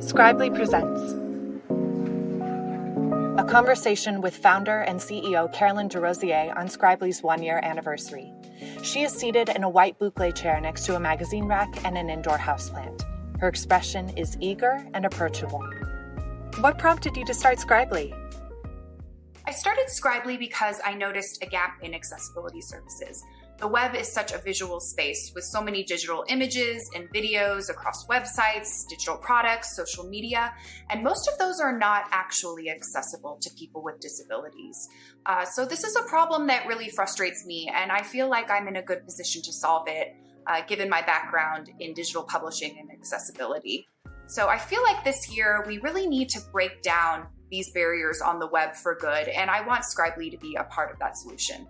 Scribely presents a conversation with founder and CEO Carolyn Desrosiers on Scribely's one-year anniversary. She is seated in a white boucle chair next to a magazine rack and an indoor houseplant. Her expression is eager and approachable. What prompted you to start Scribely? I started Scribely because I noticed a gap in accessibility services. The web is such a visual space with so many digital images and videos across websites, digital products, social media, and most of those are not actually accessible to people with disabilities. So this is a problem that really frustrates me, and I feel like I'm in a good position to solve it, given my background in digital publishing and accessibility. So I feel like this year we really need to break down these barriers on the web for good, and I want Scribely to be a part of that solution.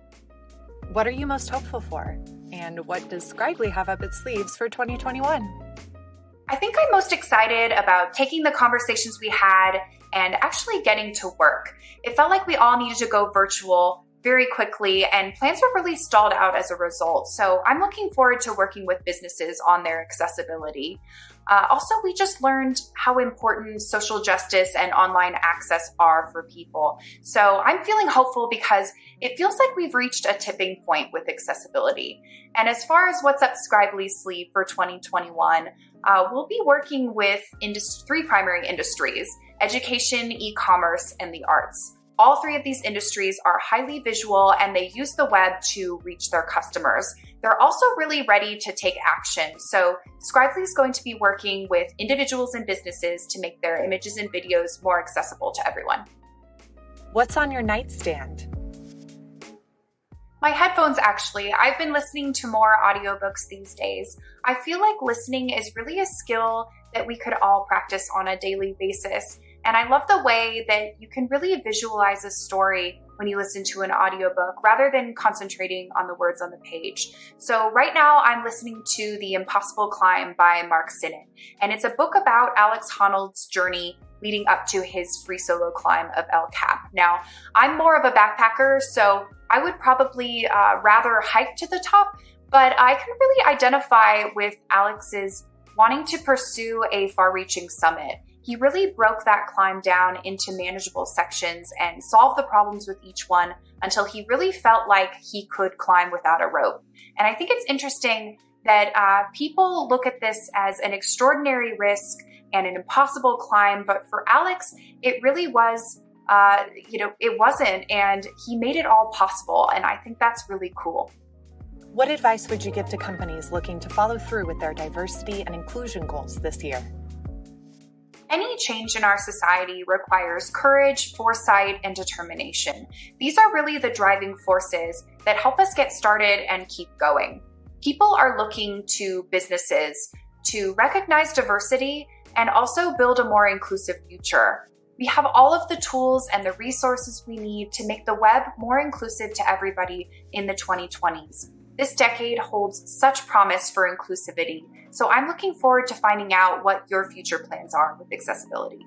What are you most hopeful for? And what does Scribely have up its sleeves for 2021? I think I'm most excited about taking the conversations we had and actually getting to work. It felt like we all needed to go virtual very quickly, and plans were really stalled out as a result. So I'm looking forward to working with businesses on their accessibility. Also, we just learned how important social justice and online access are for people. So I'm feeling hopeful because it feels like we've reached a tipping point with accessibility. And as far as what's up Scribely's sleeve for 2021, we'll be working with three primary industries: education, e-commerce, and the arts. All three of these industries are highly visual and they use the web to reach their customers. They're also really ready to take action. So Scribely is going to be working with individuals and businesses to make their images and videos more accessible to everyone. What's on your nightstand? My headphones, actually. I've been listening to more audiobooks these days. I feel like listening is really a skill that we could all practice on a daily basis. And I love the way that you can really visualize a story when you listen to an audiobook rather than concentrating on the words on the page. So right now I'm listening to The Impossible Climb by Mark Sinnott. And it's a book about Alex Honnold's journey leading up to his free solo climb of El Cap. Now, I'm more of a backpacker, so I would probably rather hike to the top, but I can really identify with Alex's wanting to pursue a far-reaching summit. He really broke that climb down into manageable sections and solved the problems with each one until he really felt like he could climb without a rope. And I think it's interesting that people look at this as an extraordinary risk and an impossible climb, but for Alex, it really was, it wasn't, and he made it all possible. And I think that's really cool. What advice would you give to companies looking to follow through with their diversity and inclusion goals this year? Any change in our society requires courage, foresight, and determination. These are really the driving forces that help us get started and keep going. People are looking to businesses to recognize diversity and also build a more inclusive future. We have all of the tools and the resources we need to make the web more inclusive to everybody in the 2020s. This decade holds such promise for inclusivity, so I'm looking forward to finding out what your future plans are with accessibility.